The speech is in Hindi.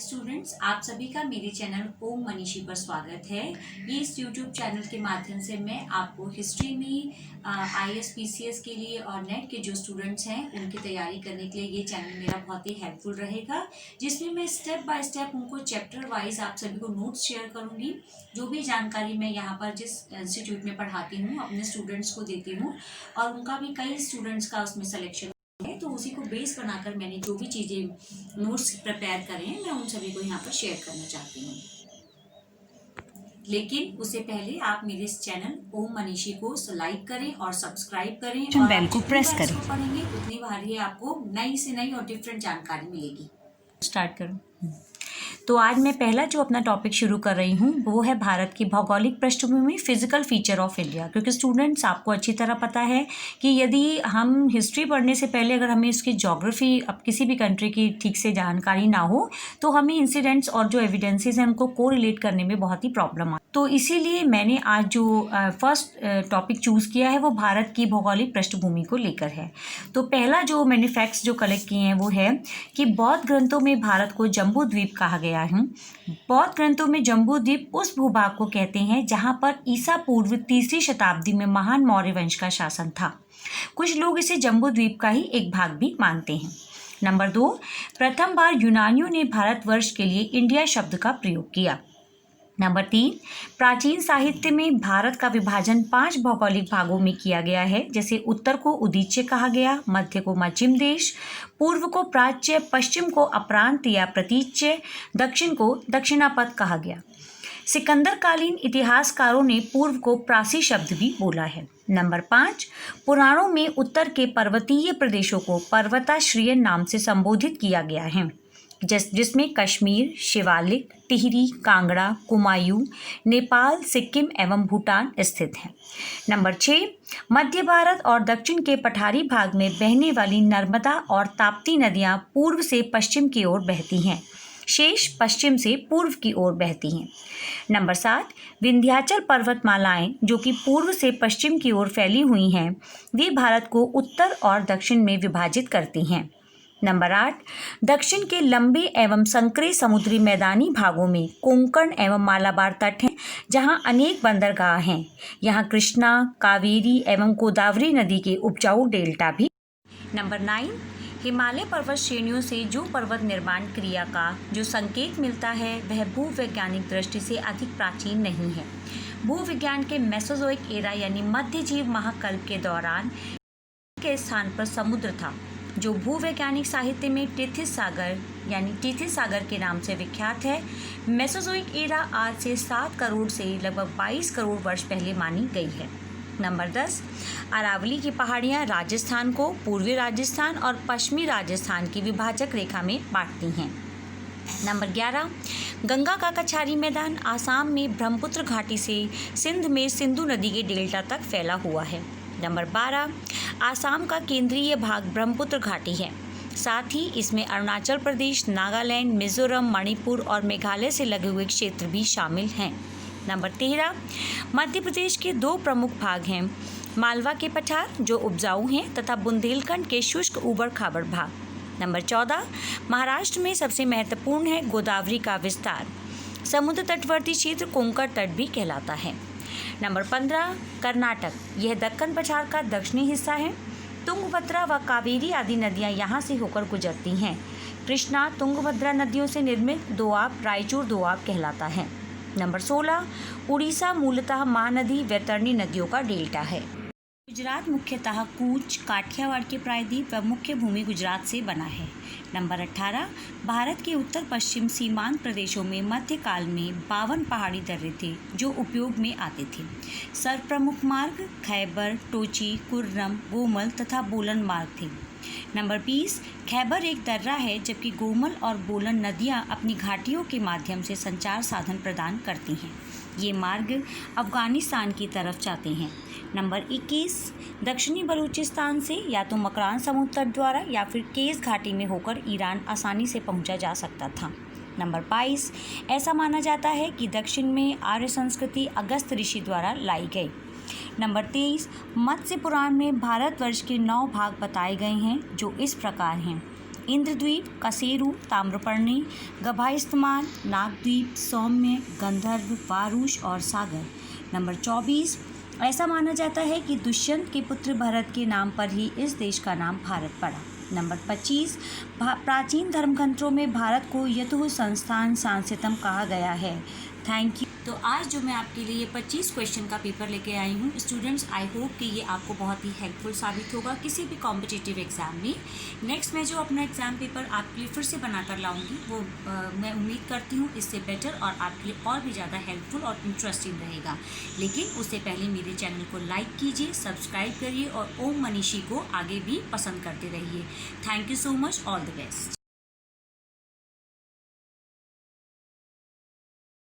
स्टूडेंट्स, आप सभी का मेरे चैनल ओम मनीषी पर स्वागत है। ये इस यूट्यूब चैनल के माध्यम से मैं आपको हिस्ट्री में IAS PCS के लिए और नेट के जो स्टूडेंट्स हैं उनकी तैयारी करने के लिए ये चैनल मेरा बहुत ही हेल्पफुल रहेगा, जिसमें मैं स्टेप बाय स्टेप उनको चैप्टर वाइज आप सभी को नोट्स शेयर करूँगी। जो भी जानकारी मैं यहाँ पर जिस इंस्टीट्यूट में पढ़ाती हूँ अपने स्टूडेंट्स को देती हूँ और उनका भी कई स्टूडेंट्स का उसमें सिलेक्शन है, तो उसी को बेस बनाकर मैंने जो भी चीज़ें नोट्स प्रिपेयर करे हैं मैं उन सभी को यहाँ पर शेयर करना चाहती हूँ। लेकिन उससे पहले आप मेरे इस चैनल ओम मनीषी को लाइक करें और सब्सक्राइब करें और बेल को प्रेस करें। पढ़ेंगे उतनी बार ही आपको नई से नई और डिफरेंट जानकारी मिलेगी। स्टार्ट करूँ। तो आज मैं पहला जो अपना टॉपिक शुरू कर रही हूँ वो है भारत की भौगोलिक पृष्ठभूमि फिजिकल फीचर ऑफ इंडिया। क्योंकि स्टूडेंट्स आपको अच्छी तरह पता है कि यदि हम हिस्ट्री पढ़ने से पहले अगर हमें इसकी ज्योग्राफी अब किसी भी कंट्री की ठीक से जानकारी ना हो तो हमें इंसिडेंट्स और जो एविडेंसेस हैं उनको कोरिलेट करने में बहुत ही प्रॉब्लम आती। तो इसीलिए मैंने आज जो फर्स्ट टॉपिक चूज़ किया है वो भारत की भौगोलिक पृष्ठभूमि को लेकर है। तो पहला जो मैंने फैक्ट्स जो कलेक्ट किए हैं वो है कि बौद्ध ग्रंथों में भारत को जम्बू द्वीप कहा गया है। बौद्ध ग्रंथों में जम्बू द्वीप उस भूभाग को कहते हैं जहां पर ईसा पूर्व 3री शताब्दी में महान मौर्य वंश का शासन था। कुछ लोग इसे जम्बू द्वीप का ही एक भाग भी मानते हैं। नंबर 2, प्रथम बार यूनानियों ने भारतवर्ष के लिए इंडिया शब्द का प्रयोग किया। नंबर 3, प्राचीन साहित्य में भारत का विभाजन 5 भौगोलिक भागों में किया गया है, जैसे उत्तर को उदीच्य कहा गया, मध्य को मध्यम देश, पूर्व को प्राच्य, पश्चिम को अप्रांत या प्रतीच्य, दक्षिण को दक्षिणापथ कहा गया। सिकंदरकालीन इतिहासकारों ने पूर्व को प्रासी शब्द भी बोला है। नंबर 5, पुराणों में उत्तर के पर्वतीय प्रदेशों को पर्वताश्रय नाम से संबोधित किया गया है, जिसमें कश्मीर, शिवालिक, टिहरी, कांगड़ा, कुमायूं, नेपाल, सिक्किम एवं भूटान स्थित हैं। नंबर 6, मध्य भारत और दक्षिण के पठारी भाग में बहने वाली नर्मदा और ताप्ती नदियां पूर्व से पश्चिम की ओर बहती हैं, शेष पश्चिम से पूर्व की ओर बहती हैं। नंबर 7, विंध्याचल पर्वतमालाएं जो कि पूर्व से पश्चिम की ओर फैली हुई हैं, वे भारत को उत्तर और दक्षिण में विभाजित करती हैं। नंबर 8, दक्षिण के लंबे एवं संकरे समुद्री मैदानी भागों में कोंकण एवं मालाबार तट हैं, जहां अनेक बंदरगाह हैं। यहां कृष्णा, कावेरी एवं गोदावरी नदी के उपजाऊ डेल्टा भी। नंबर 9, हिमालय पर्वत श्रेणियों से जो पर्वत निर्माण क्रिया का जो संकेत मिलता है वह भूवैज्ञानिक दृष्टि से अधिक प्राचीन नहीं है। भूविज्ञान के मेसोजोइक एरा यानी मध्यजीव महाकल्प के दौरान के स्थान पर समुद्र था, जो भूवैज्ञानिक साहित्य में टिथिस सागर के नाम से विख्यात है। मेसोजोइक एरा आज से 7 करोड़ से लगभग 22 करोड़ वर्ष पहले मानी गई है। नंबर 10, अरावली की पहाड़ियाँ राजस्थान को पूर्वी राजस्थान और पश्चिमी राजस्थान की विभाजक रेखा में बांटती हैं। नंबर 11, गंगा का कछारी मैदान आसाम में ब्रह्मपुत्र घाटी से सिंध में सिंधु नदी के डेल्टा तक फैला हुआ है। नंबर 12, आसाम का केंद्रीय भाग ब्रह्मपुत्र घाटी है, साथ ही इसमें अरुणाचल प्रदेश, नागालैंड, मिजोरम, मणिपुर और मेघालय से लगे हुए क्षेत्र भी शामिल हैं। नंबर 13, मध्य प्रदेश के 2 प्रमुख भाग हैं, मालवा के पठार जो उपजाऊ हैं तथा बुंदेलखंड के शुष्क ऊबड़ खाबड़ भाग। नंबर 14, महाराष्ट्र में सबसे महत्वपूर्ण है गोदावरी का विस्तार। समुद्र तटवर्ती क्षेत्र कोंकण तट भी कहलाता है। नंबर 15, कर्नाटक, यह दक्कन पठार का दक्षिणी हिस्सा है। तुंगभद्रा व कावेरी आदि नदियां यहां से होकर गुजरती हैं। कृष्णा, तुंगभद्रा नदियों से निर्मित दोआब रायचूर दोआब कहलाता है। नंबर 16, उड़ीसा मूलतः महानदी वैतरणी नदियों का डेल्टा है। गुजरात मुख्यतः कूच, काठियावाड़ के प्रायद्वीप व मुख्य भूमि गुजरात से बना है। नंबर 18, भारत के उत्तर पश्चिम सीमांत प्रदेशों में मध्यकाल में 52 पहाड़ी दर्रे थे जो उपयोग में आते थे। सर्व प्रमुख मार्ग खैबर, टोची, कुर्रम, गोमल तथा बोलन मार्ग थे। नंबर 20, खैबर एक दर्रा है, जबकि गोमल और बोलन नदियां अपनी घाटियों के माध्यम से संचार साधन प्रदान करती हैं। ये मार्ग अफगानिस्तान की तरफ जाते हैं। नंबर 21, दक्षिणी बलूचिस्तान से या तो मकरान समुद्र तट द्वारा या फिर केस घाटी में होकर ईरान आसानी से पहुंचा जा सकता था। नंबर 22, ऐसा माना जाता है कि दक्षिण में आर्य संस्कृति अगस्त ऋषि द्वारा लाई गई। नंबर 23, मत्स्य पुराण में भारतवर्ष के 9 भाग बताए गए हैं जो इस प्रकार हैं। इंद्रद्वीप, कसेरू, ताम्रपर्णी, गभाइस्तेमाल, नागद्वीप, सौम्य, गंधर्व, वारुष और सागर। नंबर 24, ऐसा माना जाता है कि दुष्यंत के पुत्र भरत के नाम पर ही इस देश का नाम भारत पड़ा। नंबर 25, प्राचीन धर्मग्रंथों में भारत को यतु संस्थान सांस्कृतम कहा गया है। Thank you. तो आज जो मैं आपके लिए 25 क्वेश्चन का पेपर लेके आई हूँ स्टूडेंट्स, आई होप कि ये आपको बहुत ही हेल्पफुल साबित होगा किसी भी कॉम्पिटिटिव एग्ज़ाम में। नेक्स्ट मैं जो अपना एग्ज़ाम पेपर आपके लिए फिर से बनाकर लाऊंगी वो मैं उम्मीद करती हूँ इससे बेटर और आपके लिए और भी ज़्यादा हेल्पफुल और इंटरेस्टिंग रहेगा। लेकिन उससे पहले मेरे चैनल को लाइक कीजिए, सब्सक्राइब करिए और ओम मनीषी को आगे भी पसंद करते रहिए। Thank you so much, all the best.